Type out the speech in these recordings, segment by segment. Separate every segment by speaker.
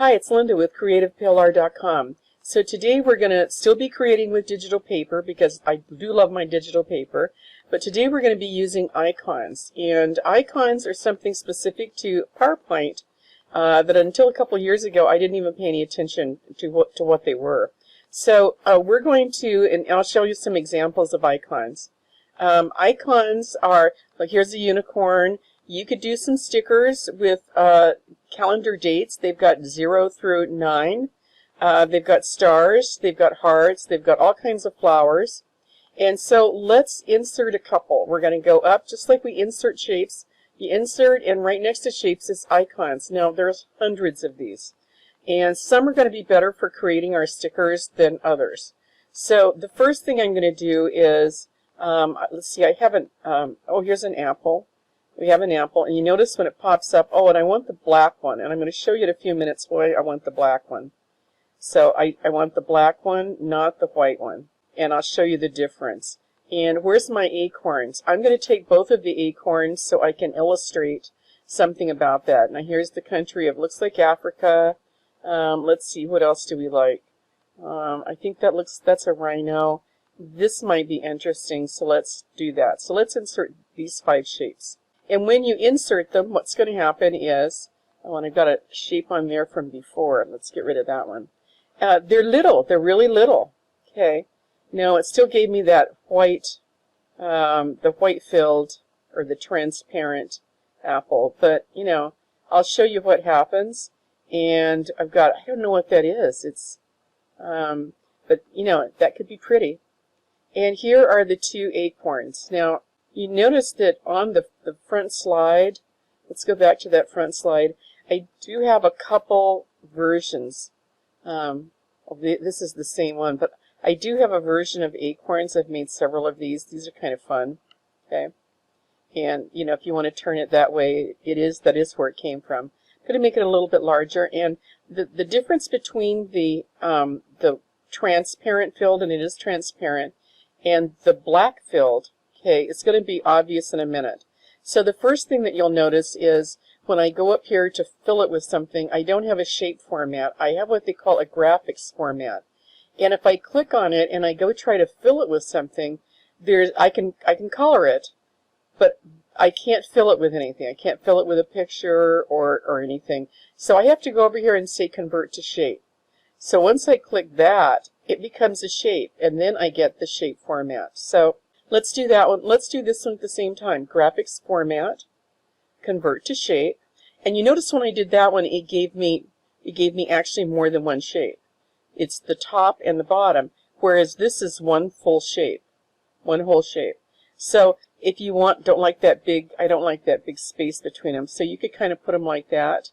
Speaker 1: Hi, it's Linda with CreativePLR.com. So today we're going to still be creating with digital paper because I do love my digital paper, but today we're going to be using icons. And icons are something specific to PowerPoint that until a couple years ago I didn't even pay any attention to what they were. So we're going to, and I'll show you some examples of icons. Icons are, like here's a unicorn. You could do some stickers with calendar dates. They've got 0 through 9. They've got stars. They've got hearts. They've got all kinds of flowers. And so let's insert a couple. We're going to go up just like we insert shapes. You insert, and right next to shapes is icons. Now, there's hundreds of these. And some are going to be better for creating our stickers than others. So the first thing I'm going to do is, let's see, I haven't, oh, here's an apple. We have an apple, and you notice when it pops up, oh, and I want the black one, and I'm going to show you in a few minutes why I want the black one. So I want the black one, not the white one, and I'll show you the difference. And where's my acorns? I'm going to take both of the acorns so I can illustrate something about that. Now here's the country of, looks like Africa. Let's see, what else do we like? I think that's a rhino. This might be interesting, so let's do that. So let's insert these 5 shapes. And when you insert them, what's going to happen is, oh, and I've got a shape on there from before. Let's get rid of that one. They're little. They're really little. Okay. Now, it still gave me that white, the white-filled, or the transparent apple. But, you know, I'll show you what happens. And I've got, I don't know what that is. It's, but, you know, that could be pretty. And here are the 2 acorns. Now, you notice that on the front slide, let's go back to that front slide, I do have a couple versions. This is the same one, but I do have a version of acorns. I've made several of these. These are kind of fun. Okay, and you know, if you want to turn it that way, that is where it came from. I'm going to make it a little bit larger, and the difference between the transparent filled, and it is transparent, and the black filled, okay, it's going to be obvious in a minute. So the first thing that you'll notice is when I go up here to fill it with something, I don't have a shape format. I have what they call a graphics format. And if I click on it and I go try to fill it with something, I can color it, but I can't fill it with anything. I can't fill it with a picture or anything. So I have to go over here and say convert to shape. So once I click that, it becomes a shape, and then I get the shape format. So let's do that one. Let's do this one at the same time. Graphics format, convert to shape. And you notice when I did that one, it gave me actually more than one shape. It's the top and the bottom, whereas this is one full shape, one whole shape. So if you don't like that big, I don't like that big space between them. So you could kind of put them like that.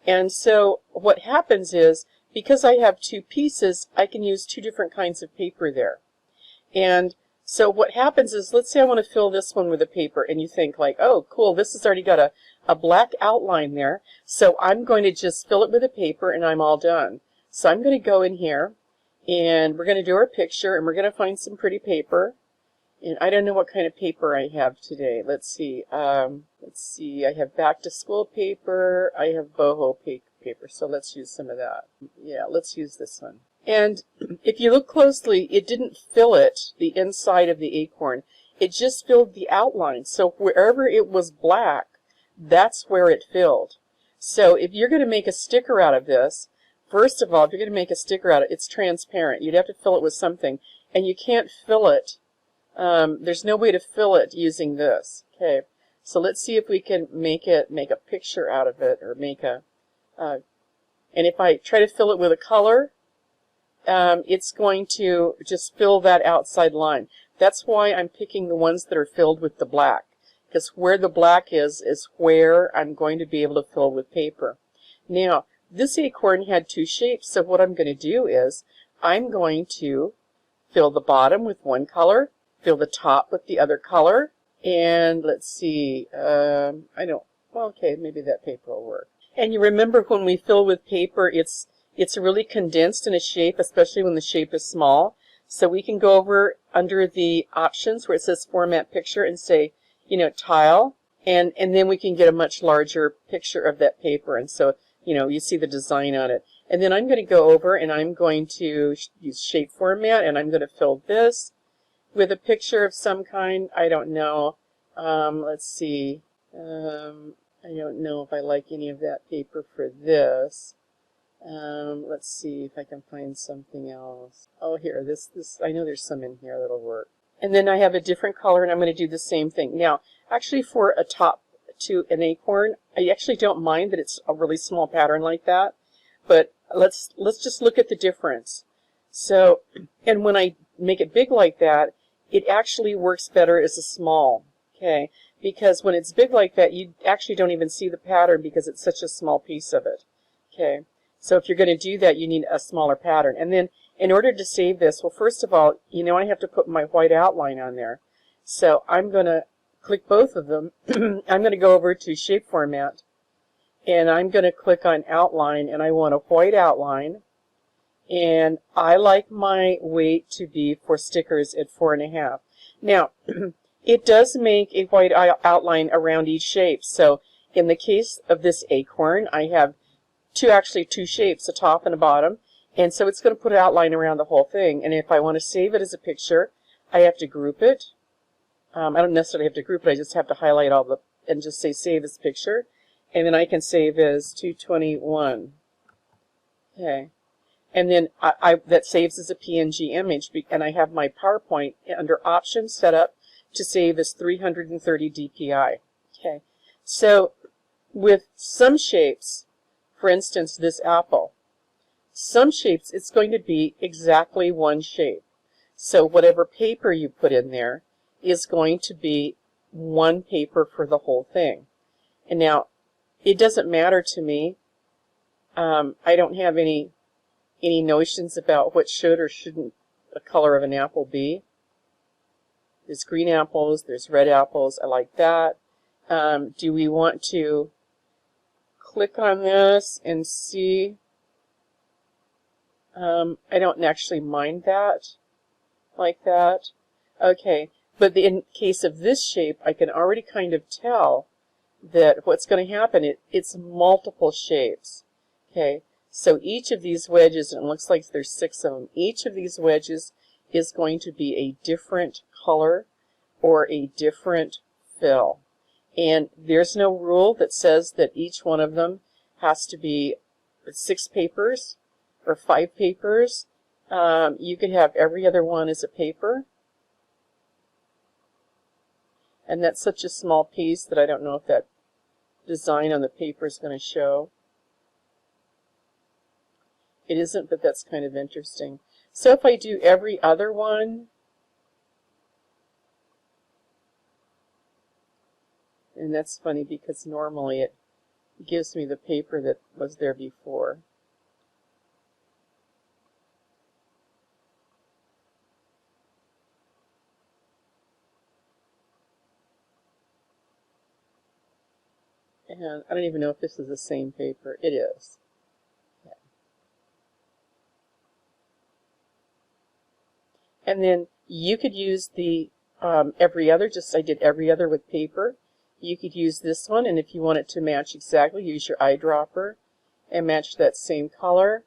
Speaker 1: And so what happens is, because I have 2 pieces, I can use 2 different kinds of paper there. And so what happens is, let's say I want to fill this one with a paper, and you think like, oh, cool, this has already got a black outline there, so I'm going to just fill it with a paper, and I'm all done. So I'm going to go in here, and we're going to do our picture, and we're going to find some pretty paper. And I don't know what kind of paper I have today. Let's see. I have back to school paper. I have boho paper, so let's use some of that. Yeah, let's use this one. And if you look closely, it didn't fill it, the inside of the acorn. It just filled the outline. So wherever it was black, that's where it filled. So if you're going to make a sticker out of this, first of all, if you're going to make a sticker out of it, it's transparent. You'd have to fill it with something. And you can't fill it. There's no way to fill it using this. Okay, so let's see if we can make a picture out of it, or make a, and if I try to fill it with a color, it's going to just fill that outside line. That's why I'm picking the ones that are filled with the black, because where the black is where I'm going to be able to fill with paper. Now, this acorn had 2 shapes, so what I'm going to do is I'm going to fill the bottom with one color, fill the top with the other color, and let's see, okay, maybe that paper will work. And you remember when we fill with paper, it's really condensed in a shape, especially when the shape is small. So we can go over under the options where it says format picture and say, you know, tile, and then we can get a much larger picture of that paper. And so, you know, you see the design on it. And then I'm going to go over and I'm going to use shape format, and I'm going to fill this with a picture of some kind. I don't know. Let's see. I don't know if I like any of that paper for this. Let's see if I can find something else. Oh, here, this, I know there's some in here that'll work. And then I have a different color, and I'm going to do the same thing. Now, actually for a top to an acorn, I actually don't mind that it's a really small pattern like that, but let's just look at the difference. So, and when I make it big like that, it actually works better as a small, okay? Because when it's big like that, you actually don't even see the pattern because it's such a small piece of it, okay? So if you're going to do that, you need a smaller pattern. And then in order to save this, well, first of all, you know I have to put my white outline on there. So I'm going to click both of them. I'm going to go over to Shape Format, and I'm going to click on Outline, and I want a white outline. And I like my weight to be for stickers at 4.5. Now, it does make a white outline around each shape. So in the case of this acorn, I have actually two shapes, a top and a bottom. And so it's going to put an outline around the whole thing. And if I want to save it as a picture, I have to group it. I don't necessarily have to group it. I just have to highlight all the, and just say save as picture. And then I can save as 221. Okay. And then that saves as a PNG image, and I have my PowerPoint under Options set up to save as 330 dpi. Okay, so with some shapes, for instance, this apple, some shapes it's going to be exactly one shape. So whatever paper you put in there is going to be one paper for the whole thing. And now, it doesn't matter to me. I don't have any notions about what should or shouldn't the color of an apple be. There's green apples, there's red apples, I like that. Do we want to click on this and see? I don't actually mind that, like that. Okay, but in case of this shape, I can already kind of tell that what's going to happen, it's multiple shapes. Okay. So each of these wedges, and it looks like there's 6 of them, each of these wedges is going to be a different color or a different fill. And there's no rule that says that each one of them has to be 6 papers or 5 papers. You could have every other one as a paper. And that's such a small piece that I don't know if that design on the paper is going to show. It isn't, but that's kind of interesting. So if I do every other one, and that's funny because normally it gives me the paper that was there before. And I don't even know if this is the same paper. It is. And then you could use the every other, just I did every other with paper. You could use this one, and if you want it to match exactly, use your eyedropper and match that same color.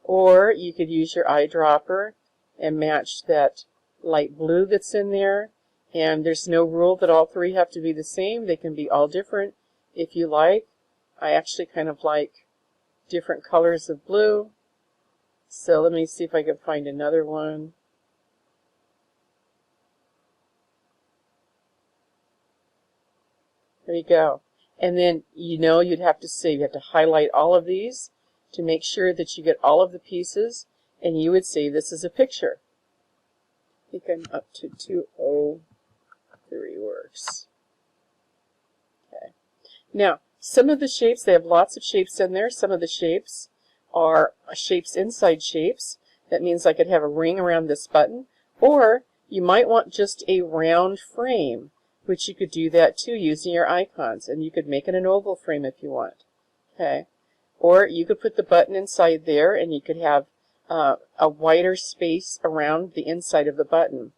Speaker 1: Or you could use your eyedropper and match that light blue that's in there. And there's no rule that all 3 have to be the same. They can be all different if you like. I actually kind of like different colors of blue. So let me see if I can find another one. There you go. And then, you know, you'd have to say, you have to highlight all of these to make sure that you get all of the pieces, and you would say this is a picture. I think I'm up to 203 works. Okay. Now, some of the shapes, they have lots of shapes in there. Some of the shapes are shapes inside shapes. That means I could have a ring around this button, or you might want just a round frame, which you could do that too using your icons, and you could make it an oval frame if you want. Okay, or you could put the button inside there, and you could have a wider space around the inside of the button.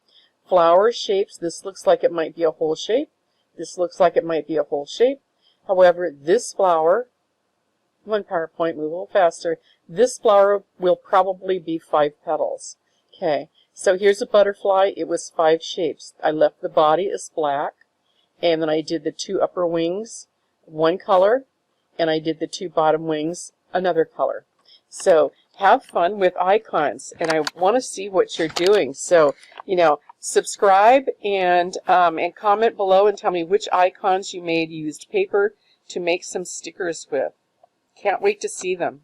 Speaker 1: Flower shapes, this looks like it might be a whole shape. This looks like it might be a whole shape. However, this flower Come on, PowerPoint, move a little faster. This flower will probably be 5 petals. Okay, so here's a butterfly. It was 5 shapes. I left the body as black, and then I did the 2 upper wings, one color, and I did the 2 bottom wings, another color. So have fun with icons, and I want to see what you're doing. So, subscribe and comment below and tell me which icons you made. You used paper to make some stickers with. Can't wait to see them.